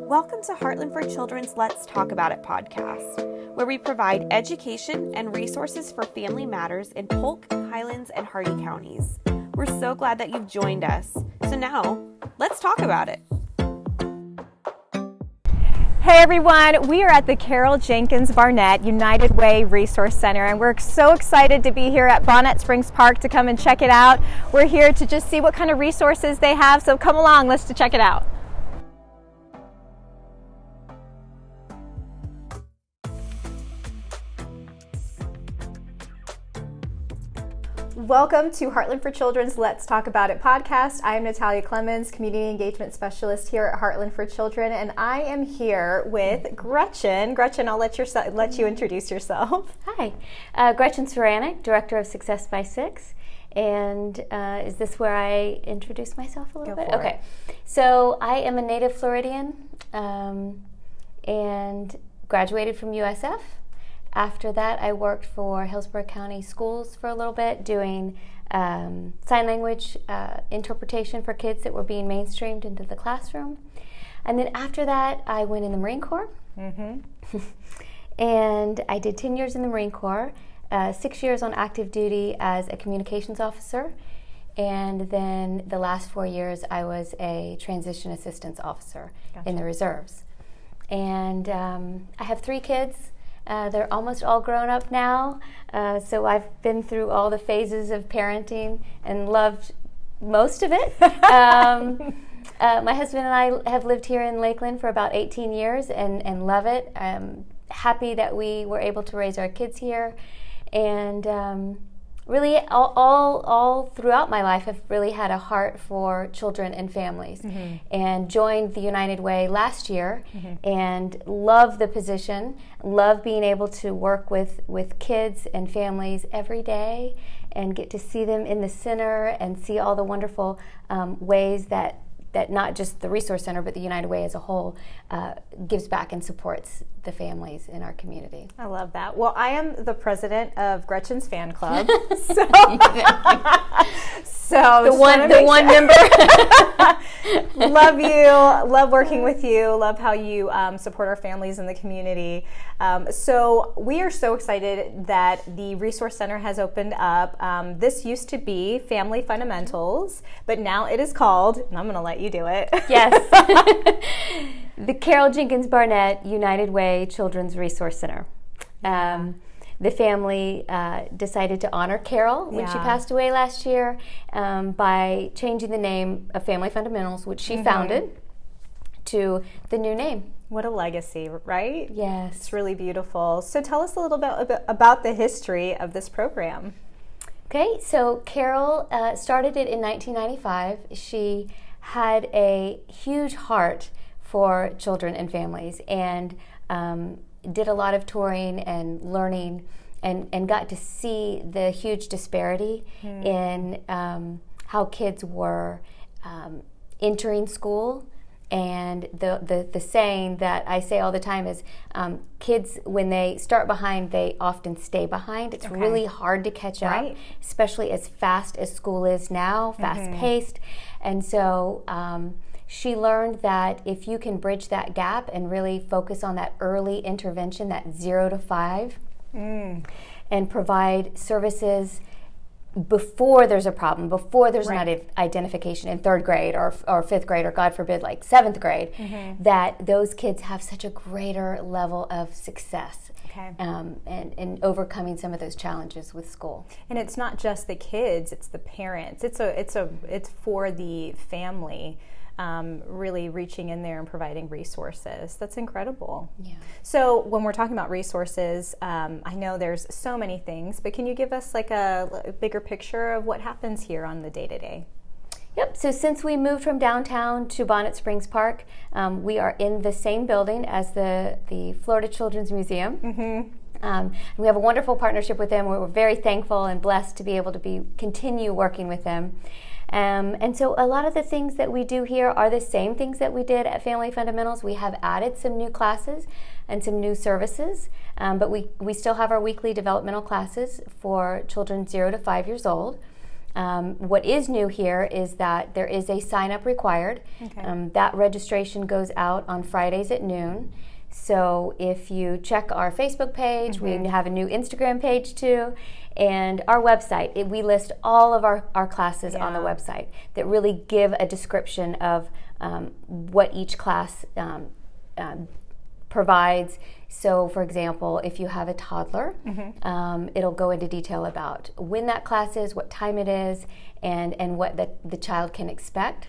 Welcome to Heartland for Children's Let's Talk About It podcast, where we provide education and resources for family matters in Polk, Highlands, and Hardee counties. We're so glad that you've joined us. So now, let's talk about it. Hey everyone, we are at the Jenkins Barnett United Way Resource Center, and we're so excited to be here at Bonnet Springs Park to come and check it out. We're here to just see what kind of resources they have, so come along, let's check it out. Welcome to Heartland for Children's Let's Talk About It podcast. I am Natalia Clemens, Community Engagement Specialist here at Heartland for Children, and I am here with Gretchen. Gretchen, I'll let you introduce yourself. Hi, Gretchen Ceranic, Director of Success by Six. And is this where I introduce myself a little bit? Okay. So I am a native Floridian and graduated from USF. After that, I worked for Hillsborough County Schools for a little bit, doing sign language interpretation for kids that were being mainstreamed into the classroom. And then after that, I went in the Marine Corps. Mm-hmm. And I did 10 years in the Marine Corps, 6 years on active duty as a communications officer. And then the last 4 years, I was a transition assistance officer in the reserves. And I have 3 kids. They're almost all grown up now, so I've been through all the phases of parenting and loved most of it. My husband and I have lived here in Lakeland for about 18 years and love it. I'm happy that we were able to raise our kids here, and really all throughout my life I've really had a heart for children and families, mm-hmm. and joined the United Way last year, mm-hmm. and love the position, love being able to work with kids and families every day and get to see them in the center and see all the wonderful ways that not just the Resource Center but the United Way as a whole gives back and supports the families in our community. I love that. Well, I am the president of Gretchen's fan club. So the one member. Love you, love working with you, love how you support our families in the community. So we are so excited that the Resource Center has opened up. This used to be Family Fundamentals, but now it is called, and I'm going to let you do it. Yes. The Jenkins Barnett United Way Children's Resource Center. The family decided to honor Carol when she passed away last year by changing the name of Family Fundamentals, which she mm-hmm. founded, to the new name. What a legacy, right? Yes. It's really beautiful. So tell us a little bit about the history of this program. Okay, so Carol started it in 1995. She had a huge heart for children and families, and did a lot of touring and learning, and got to see the huge disparity in how kids were entering school. And the saying that I say all the time is, kids, when they start behind, they often stay behind. It's really hard to catch up, especially as fast as school is now, fast-paced. And so she learned that if you can bridge that gap and really focus on that early intervention, that 0 to 5, and provide services before there's a problem, before there's an identification in 3rd grade or 5th grade, or God forbid, like 7th grade, that those kids have such a greater level of success. And overcoming some of those challenges with school. And it's not just the kids; it's the parents. It's for the family. Really reaching in there and providing resources. That's incredible. Yeah. So when we're talking about resources, I know there's so many things, but can you give us like a bigger picture of what happens here on the day-to-day? Yep, so since we moved from downtown to Bonnet Springs Park, we are in the same building as the Florida Children's Museum. Mm-hmm. We have a wonderful partnership with them. We're very thankful and blessed to be able to continue working with them. And so a lot of the things that we do here are the same things that we did at Family Fundamentals. We have added some new classes and some new services, but we still have our weekly developmental classes for children 0 to 5 years old. What is new here is that there is a sign-up required. Okay. That registration goes out on Fridays at noon. So if you check our Facebook page, we have a new Instagram page too, and our website, we list all of our classes on the website that really give a description of what each class provides. So for example, if you have a toddler, it'll go into detail about when that class is, what time it is, and what the child can expect.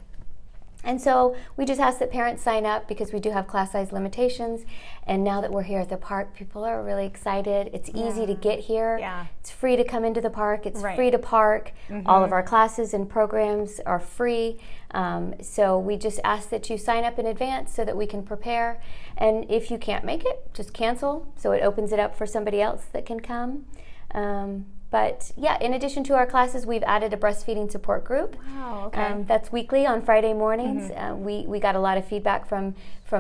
And so we just ask that parents sign up because we do have class size limitations. And now that we're here at the park, people are really excited. It's easy to get here. Yeah. It's free to come into the park. It's free to park. All of our classes and programs are free. So we just ask that you sign up in advance so that we can prepare. And if you can't make it, just cancel. So it opens it up for somebody else that can come. But yeah, in addition to our classes, we've added a breastfeeding support group. Wow, okay. That's weekly on Friday mornings. We got a lot of feedback from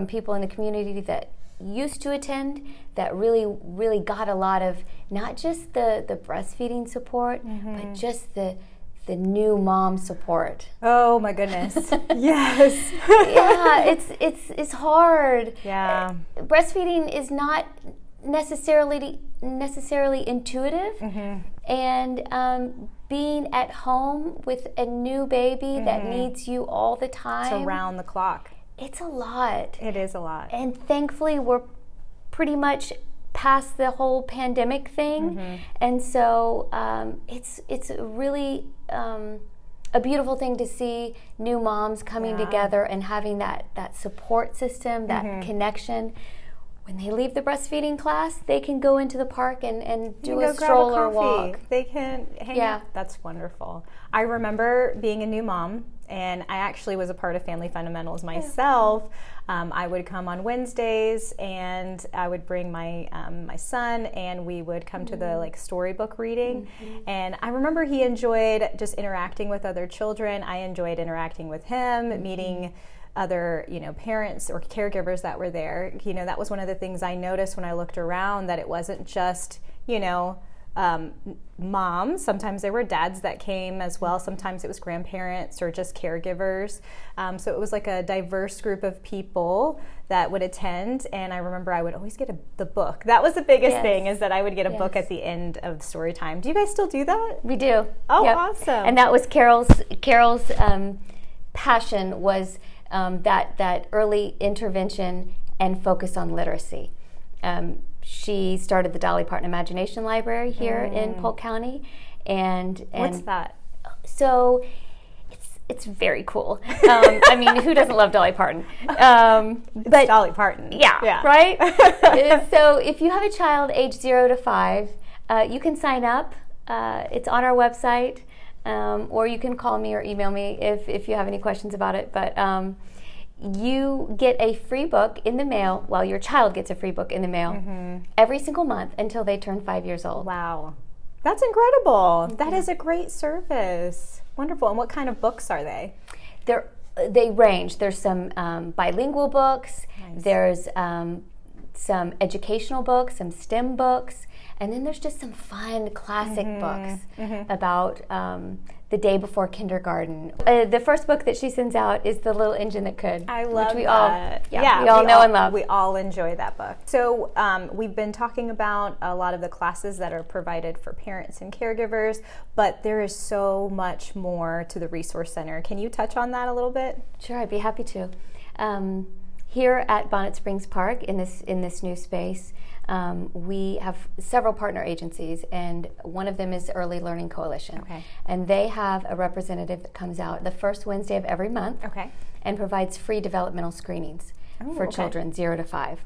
people in the community that used to attend that really got a lot of not just the breastfeeding support, but just the new mom support. Oh my goodness. Yes. Yeah, it's hard. Yeah. Breastfeeding is not necessarily intuitive, and being at home with a new baby that needs you all the time, It's around the clock. it's a lot. It is a lot. And thankfully we're pretty much past the whole pandemic thing, and so it's really a beautiful thing to see new moms coming together and having that support system, that connection. When they leave the breastfeeding class, they can go into the park and do a stroller walk. They can hang out. That's wonderful. I remember being a new mom, and I actually was a part of Family Fundamentals myself. I would come on Wednesdays, and I would bring my my son, and we would come to the storybook reading. And I remember he enjoyed just interacting with other children. I enjoyed interacting with him, meeting other parents or caregivers that were there. That was one of the things I noticed when I looked around, that it wasn't just moms. Sometimes there were dads that came as well. Sometimes it was grandparents or just caregivers. So it was like a diverse group of people that would attend. And I remember I would always get the book. That was the biggest thing, is that I would get a book at the end of story time. Do you guys still do that? We do. Oh, awesome. And that was Carol's passion, was that early intervention and focus on literacy. She started the Dolly Parton Imagination Library here in Polk County, and what's that? So it's very cool. I mean, who doesn't love Dolly Parton? But Dolly Parton. Yeah. Right? So if you have a child age 0 to 5, you can sign up. It's on our website. Or you can call me or email me if you have any questions about it. But you get a free book in the mail. Well, your child gets a free book in the mail every single month until they turn 5 years old. Wow. That's incredible. That is a great service. Wonderful. And what kind of books are they? They range. There's some bilingual books. Nice. There's some educational books, some STEM books. And then there's just some fun classic books about the day before kindergarten. The first book that she sends out is The Little Engine That Could. I love which we that. we all know and love. We all enjoy that book. So we've been talking about a lot of the classes that are provided for parents and caregivers, but there is so much more to the Resource Center. Can you touch on that a little bit? Sure, I'd be happy to. Here at Bonnet Springs Park, in this new space, we have several partner agencies, and one of them is Early Learning Coalition. Okay. And they have a representative that comes out the first Wednesday of every month and provides free developmental screenings for children 0 to 5.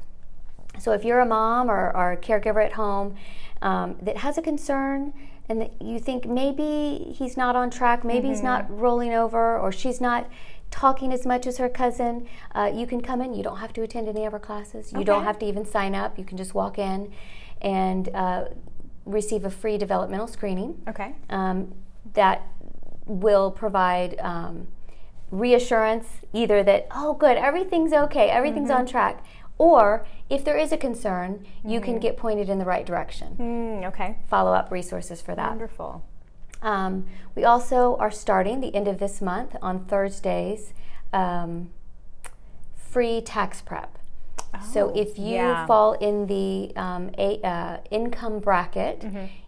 So if you're a mom or a caregiver at home that has a concern, and that you think maybe he's not on track, maybe he's not rolling over, or she's not talking as much as her cousin, you can come in. You don't have to attend any of our classes. You don't have to even sign up. You can just walk in and receive a free developmental screening. Okay. That will provide reassurance, either that, oh good, everything's okay, everything's on track, or if there is a concern, you can get pointed in the right direction. Okay. Follow-up resources for that. Wonderful. We also are starting the end of this month on Thursdays, free tax prep. So if you fall in the income bracket,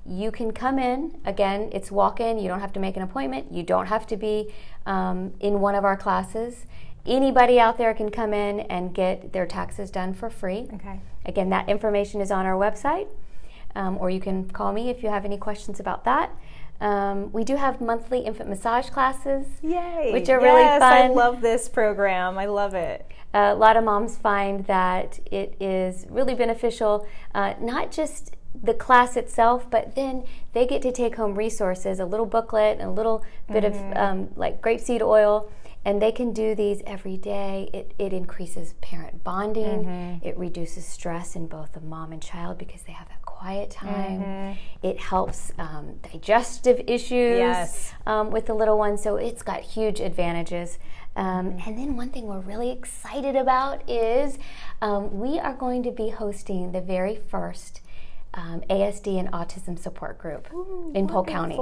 you can come in. Again, it's walk-in. You don't have to make an appointment. You don't have to be in one of our classes. Anybody out there can come in and get their taxes done for free. Okay. Again, that information is on our website, or you can call me if you have any questions about that. We do have monthly infant massage classes, Yay! Which are really fun. I love this program. I love it. A lot of moms find that it is really beneficial, not just the class itself, but then they get to take home resources, a little booklet, and a little bit of like grapeseed oil, and they can do these every day. It increases parent bonding. It reduces stress in both the mom and child because they have that quiet time. It helps digestive issues with the little one, so it's got huge advantages. And then one thing we're really excited about is we are going to be hosting the very first ASD and autism support group in Polk County.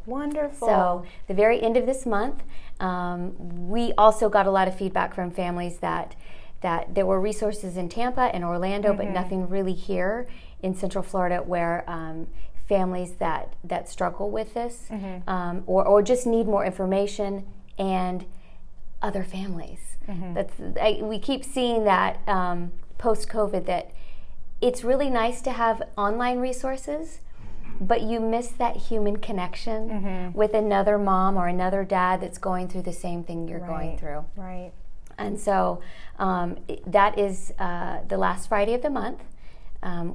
Wonderful. So the very end of this month, we also got a lot of feedback from families that there were resources in Tampa and Orlando, but nothing really here in Central Florida where families that struggle with this or just need more information and other families. We keep seeing that post-COVID that it's really nice to have online resources, but you miss that human connection with another mom or another dad that's going through the same thing you're going through. Right. And so that is the last Friday of the month.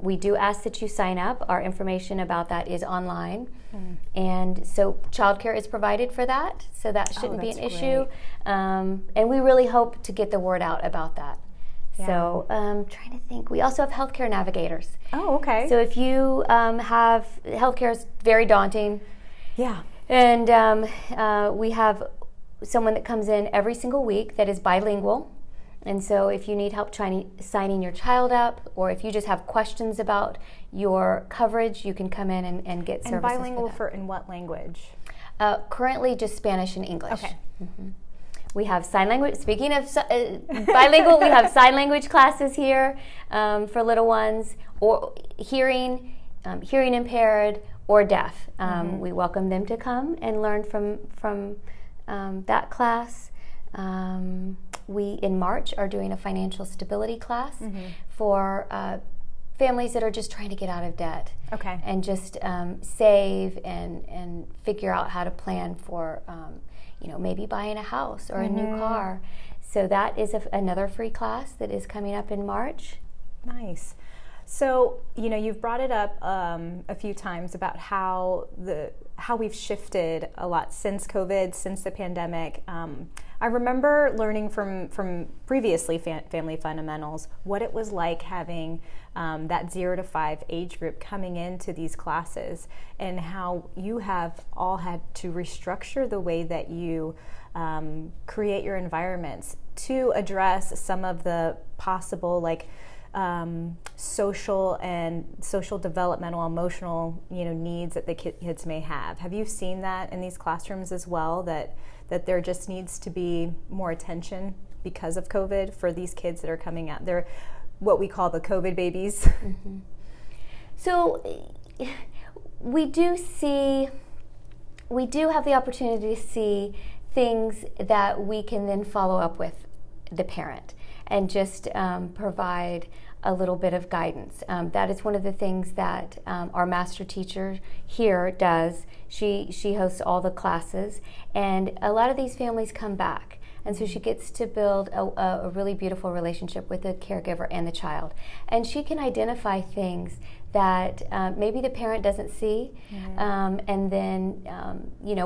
We do ask that you sign up. Our information about that is online. And so childcare is provided for that, so that shouldn't be an issue. And we really hope to get the word out about that. So trying to think. We also have healthcare navigators. Oh, okay. So if you have, healthcare is very daunting. Yeah. And we have someone that comes in every single week that is bilingual. And so if you need help signing your child up, or if you just have questions about your coverage, you can come in and get services. And bilingual for in what language? Currently just Spanish and English. Okay. We have sign language. Speaking of bilingual, we have sign language classes here for little ones, or hearing impaired or deaf. We welcome them to come and learn from that class. We, in March, are doing a financial stability class for families that are just trying to get out of debt. Okay. And just save and figure out how to plan for, maybe buying a house or a new car. So that is another free class that is coming up in March. Nice. So, you've brought it up a few times about how we've shifted a lot since COVID, since the pandemic. I remember learning from previously Family Fundamentals what it was like having that 0 to 5 age group coming into these classes, and how you have all had to restructure the way that you create your environments to address some of the possible social developmental, emotional needs that the kids may have. Have you seen that in these classrooms as well, that there just needs to be more attention because of COVID for these kids that are coming out? They're what we call the COVID babies. So we do have the opportunity to see things that we can then follow up with the parent and just provide a little bit of guidance. That is one of the things that our master teacher here does. She hosts all the classes, and a lot of these families come back. And so she gets to build a really beautiful relationship with the caregiver and the child. And she can identify things that maybe the parent doesn't see, and then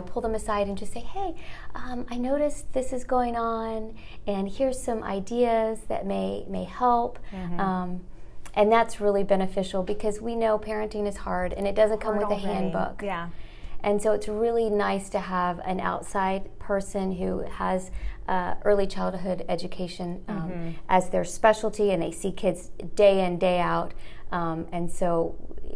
pull them aside and just say, hey, I noticed this is going on, and here's some ideas that may help. And that's really beneficial because we know parenting is hard and it doesn't come with a handbook. Yeah. And so it's really nice to have an outside person who has early childhood education as their specialty, and they see kids day in, day out. And so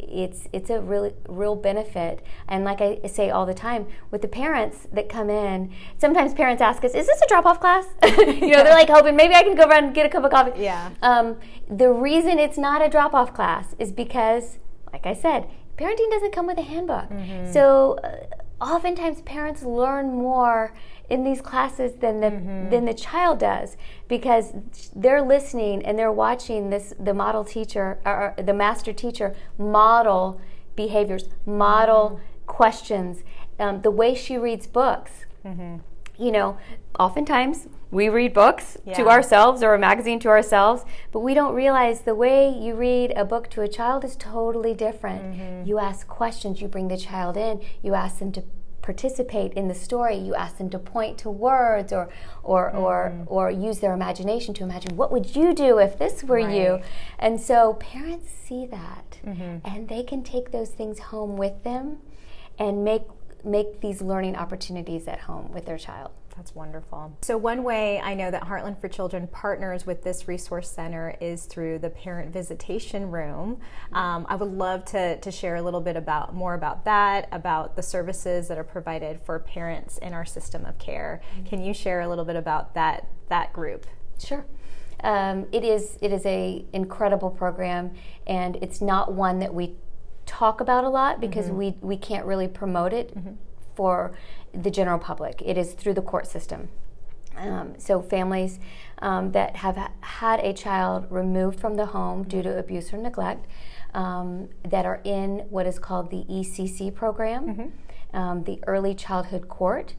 it's a really real benefit. And like I say all the time, with the parents that come in, sometimes parents ask us, "Is this a drop-off class?" They're like hoping maybe I can go around and get a cup of coffee. Yeah. The reason it's not a drop-off class is because, like I said, parenting doesn't come with a handbook. So oftentimes parents learn more in these classes than the child does, because they're listening and they're watching the model teacher or the master teacher model behaviors, model questions, the way she reads books. Oftentimes we read books to ourselves or a magazine to ourselves, but we don't realize the way you read a book to a child is totally different. You ask questions, you bring the child in, you ask them to participate in the story, you ask them to point to words or use their imagination to imagine, what would you do if this were you? And so parents see that, and they can take those things home with them and make these learning opportunities at home with their child. That's wonderful. So one way I know that Heartland for Children partners with this resource center is through the parent visitation room. I would love to share a little bit more about that, about the services that are provided for parents in our system of care. Can you share a little bit about that group? Sure. It is a incredible program, and it's not one that we talk about a lot because we can't really promote it for the general public. It is through the court system. So families that have had a child removed from the home due to abuse or neglect, that are in what is called the ECC program, the Early Childhood Court,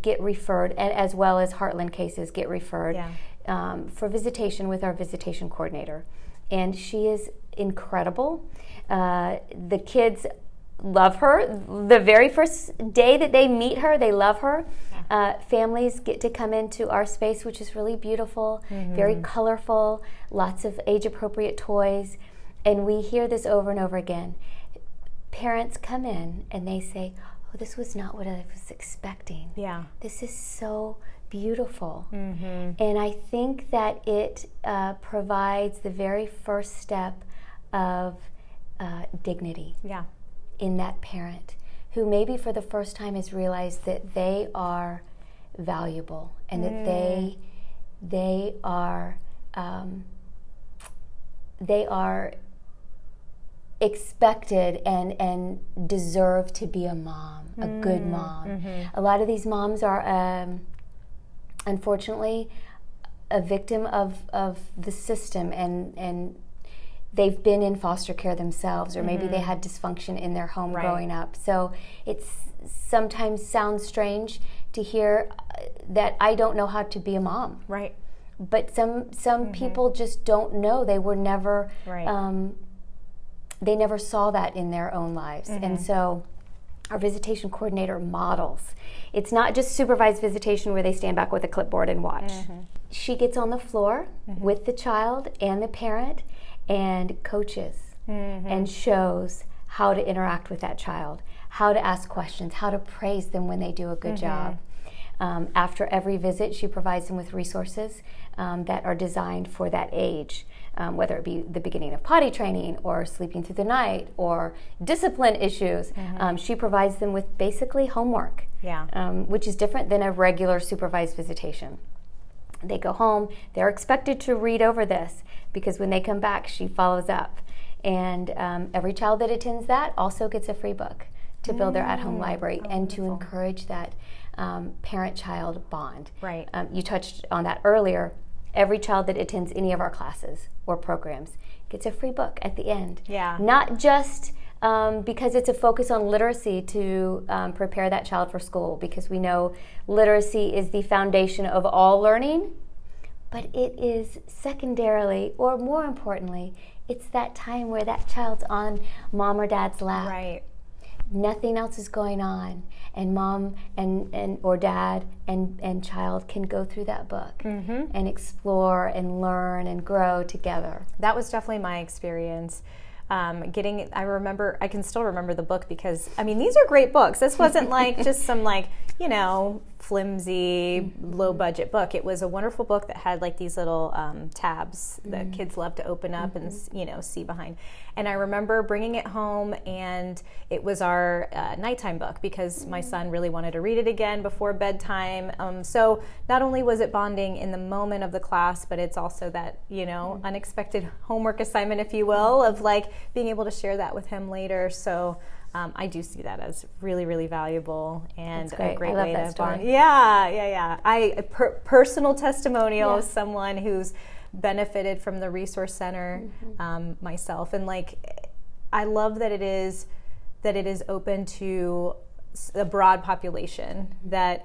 get referred, and as well as Heartland cases get referred for visitation with our visitation coordinator. And she is incredible. The kids love her. The very first day that they meet her, they love her. Families get to come into our space, which is really beautiful, very colorful, lots of age-appropriate toys. And we hear this over and over again. Parents come in and they say, "Oh, this was not what I was expecting. Yeah. This is so beautiful." And I think that it provides the very first step of dignity in that parent, who maybe for the first time has realized that they are valuable and that they are expected and deserve to be a mom, a good mom. A lot of these moms are unfortunately a victim of the system, and they've been in foster care themselves, or maybe they had dysfunction in their home growing up. So it sometimes sounds strange to hear that I don't know how to be a mom. Right. But some people just don't know. They were never, they never saw that in their own lives. And so our visitation coordinator models. It's not just supervised visitation where they stand back with a clipboard and watch. She gets on the floor with the child and the parent and coaches and shows how to interact with that child, how to ask questions, how to praise them when they do a good job. After every visit, she provides them with resources that are designed for that age, whether it be the beginning of potty training or sleeping through the night or discipline issues. She provides them with basically homework, which is different than a regular supervised visitation. They go home, they're expected to read over this, because when they come back, she follows up. And every child that attends that also gets a free book to build their at-home library and to encourage that parent-child bond. Right. You touched on that earlier. Every child that attends any of our classes or programs gets a free book at the end. Not just because it's a focus on literacy to prepare that child for school, because we know literacy is the foundation of all learning, but it is secondarily, or more importantly, it's that time where that child's on mom or dad's lap. Right. Nothing else is going on, and mom and or dad and child can go through that book and explore and learn and grow together. That was definitely my experience. I can still remember the book, because I mean, these are great books. This wasn't like just some flimsy, low-budget book. It was a wonderful book that had like these little tabs that kids love to open up and see behind. And I remember bringing it home, and it was our nighttime book because my son really wanted to read it again before bedtime. So not only was it bonding in the moment of the class, but it's also that unexpected homework assignment, if you will, of like being able to share that with him later. So I do see that as really, really valuable and a great way to bond. Yeah. Personal testimonial of someone who's benefited from the resource center myself, and like I love that it is open to a broad population. That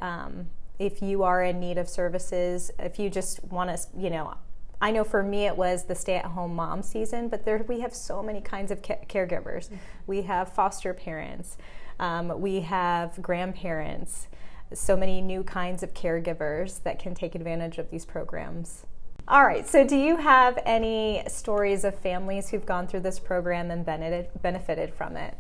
if you are in need of services, if you just want to, I know for me it was the stay-at-home mom season, but we have so many kinds of caregivers. We have foster parents, we have grandparents, so many new kinds of caregivers that can take advantage of these programs. All right, so do you have any stories of families who've gone through this program and benefited from it?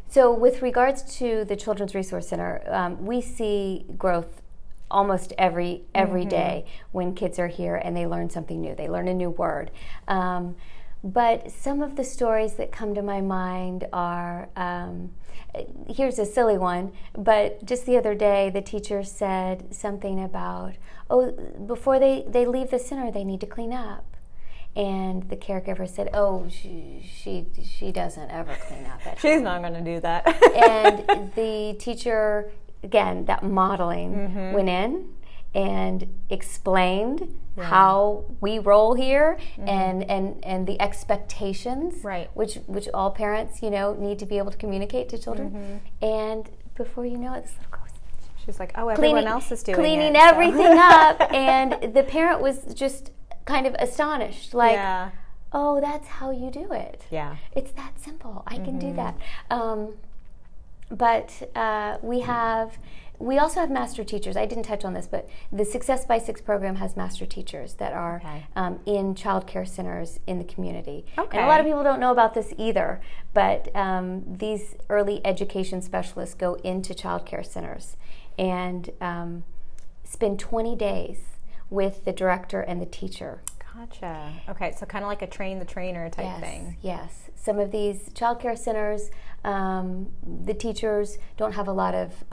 So with regards to the Children's Resource Center, we see growth almost every day when kids are here and they learn something new. They learn a new word. But some of the stories that come to my mind are, here's a silly one, but just the other day the teacher said something about, before they leave the center they need to clean up. And the caregiver said, she doesn't ever clean up at home. She's not going to do that. And the teacher, again, that modeling went in and explained how we roll here and the expectations, which all parents, need to be able to communicate to children. And before you know it, this little girl was she's like, everyone else is doing cleaning it, everything up. And the parent was just kind of astonished, like, that's how you do it. Yeah. It's that simple. I can do that. But we also have master teachers. I didn't touch on this, but the Success by Six program has master teachers that are in child care centers in the community. Okay. And a lot of people don't know about this either, but these early education specialists go into child care centers and spend 20 days with the director and the teacher. Gotcha. Okay, so kind of like a train the trainer type thing. Yes. Some of these child care centers, the teachers don't have a lot of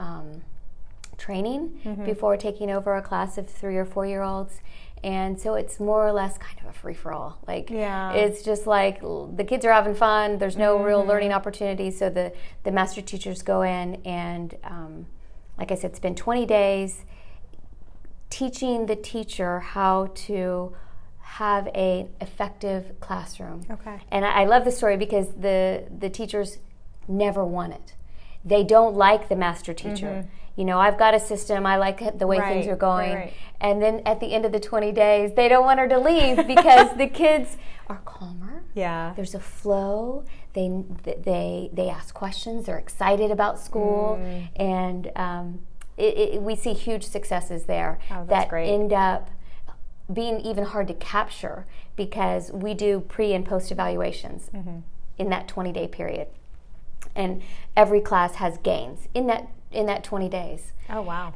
training before taking over a class of 3 or 4 year olds, and so it's more or less kind of a free-for-all. Like, it's just like the kids are having fun, there's no real learning opportunities, so the master teachers go in and like I said, spend 20 days teaching the teacher how to have an effective classroom. Okay. And I love the story because the teachers never want it. They don't like the master teacher. I've got a system, I like the way things are going. And then at the end of the 20 days, they don't want her to leave because the kids are calmer. Yeah. There's a flow. They ask questions. They're excited about school. And we see huge successes there that end up being even hard to capture because we do pre and post evaluations in that 20-day period. And every class has gains in that 20 days. Oh, wow.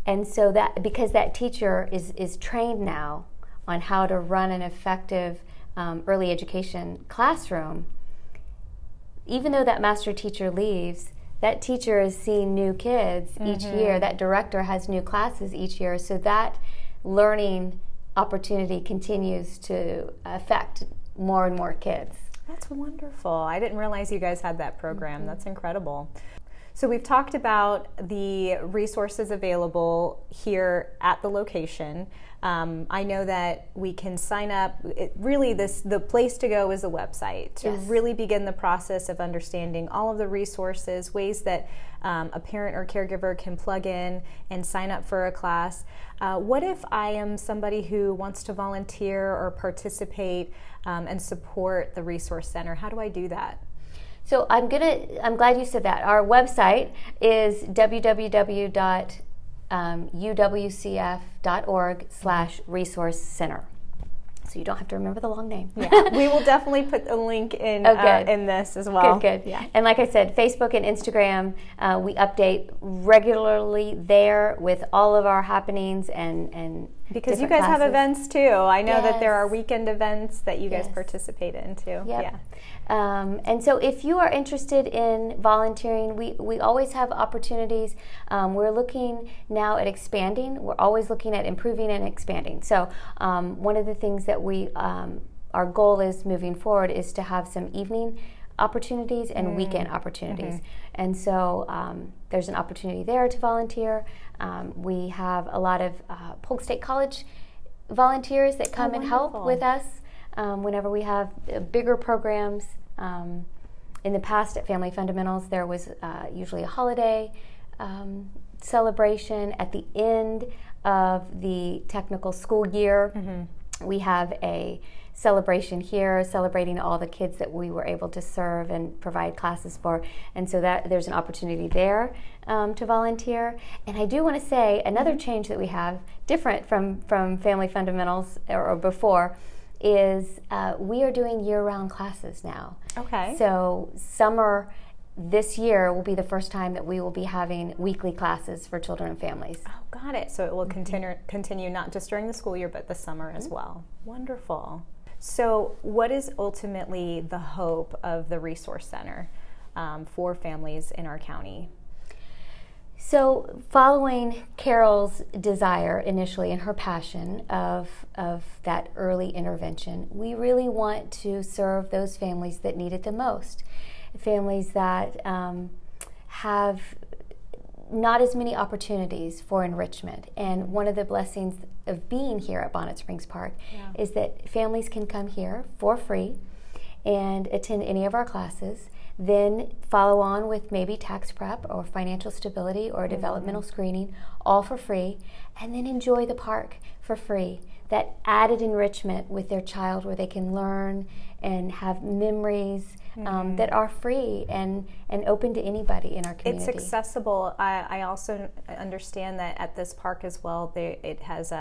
And so that because that teacher is trained now on how to run an effective early education classroom, even though that master teacher leaves, that teacher is seeing new kids each year. That director has new classes each year. So that learning opportunity continues to affect more and more kids. That's wonderful. I didn't realize you guys had that program. That's incredible. So we've talked about the resources available here at the location. I know that we can sign up. The place to go is the website to really begin the process of understanding all of the resources, ways that a parent or caregiver can plug in and sign up for a class. What if I am somebody who wants to volunteer or participate and support the Resource Center? How do I do that? So I'm glad you said that. Our website is www.uwcf.org/resource center. so you don't have to remember the long name. Yeah, we will definitely put a link in in this as well. Good. Yeah. And like I said, Facebook and Instagram, we update regularly there with all of our happenings and because you guys have events too. I know that there are Yes. weekend events that you guys Yes. participate in too. Yep. Yeah. And so if you are interested in volunteering, we always have opportunities. We're looking now at expanding. We're always looking at improving and expanding. So one of the things that our goal is moving forward is to have some evening opportunities and weekend opportunities. And so there's an opportunity there to volunteer. We have a lot of Polk State College volunteers that come and help with us whenever we have bigger programs. In the past at Family Fundamentals, there was usually a holiday celebration at the end of the technical school year. We have a celebration here celebrating all the kids that we were able to serve and provide classes for, and so that there's an opportunity there to volunteer. And I do want to say another change that we have, different from Family Fundamentals or before, is we are doing year-round classes now. Okay. So summer this year will be the first time that we will be having weekly classes for children and families. Oh, got it. So it will continue not just during the school year, but the summer as well. Wonderful. So what is ultimately the hope of the Resource Center for families in our county? So following Carol's desire initially and her passion of that early intervention, we really want to serve those families that need it the most. Families that have not as many opportunities for enrichment. And one of the blessings of being here at Bonnet Springs Park is that families can come here for free and attend any of our classes, then follow on with maybe tax prep or financial stability or developmental screening, all for free, and then enjoy the park for free. That added enrichment with their child where they can learn and have memories that are free and open to anybody in our community. It's accessible. I also understand that at this park as well, it has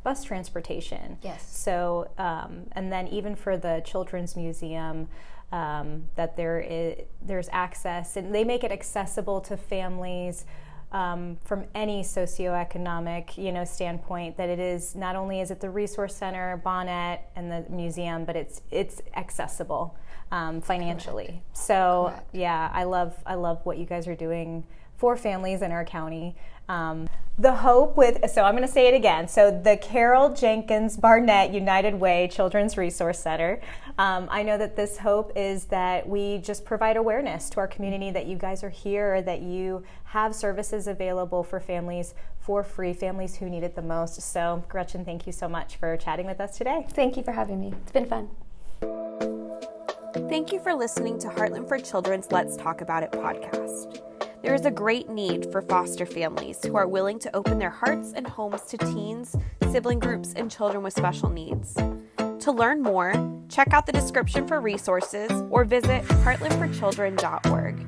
bus transportation. Yes. So, and then even for the Children's Museum, that there's access, and they make it accessible to families from any socioeconomic, standpoint. That it is not only is it the Resource Center, Bonnet, and the museum, but it's accessible financially. Correct. So Correct. yeah, I love what you guys are doing for families in our county. The hope so I'm going to say it again. So the Carol Jenkins Barnett United Way Children's Resource Center. I know that this hope is that we just provide awareness to our community that you guys are here, that you have services available for families for free, families who need it the most. So Gretchen, thank you so much for chatting with us today. Thank you for having me. It's been fun. Thank you for listening to Heartland for Children's Let's Talk About It podcast. There is a great need for foster families who are willing to open their hearts and homes to teens, sibling groups, and children with special needs. To learn more, check out the description for resources or visit heartlandforchildren.org.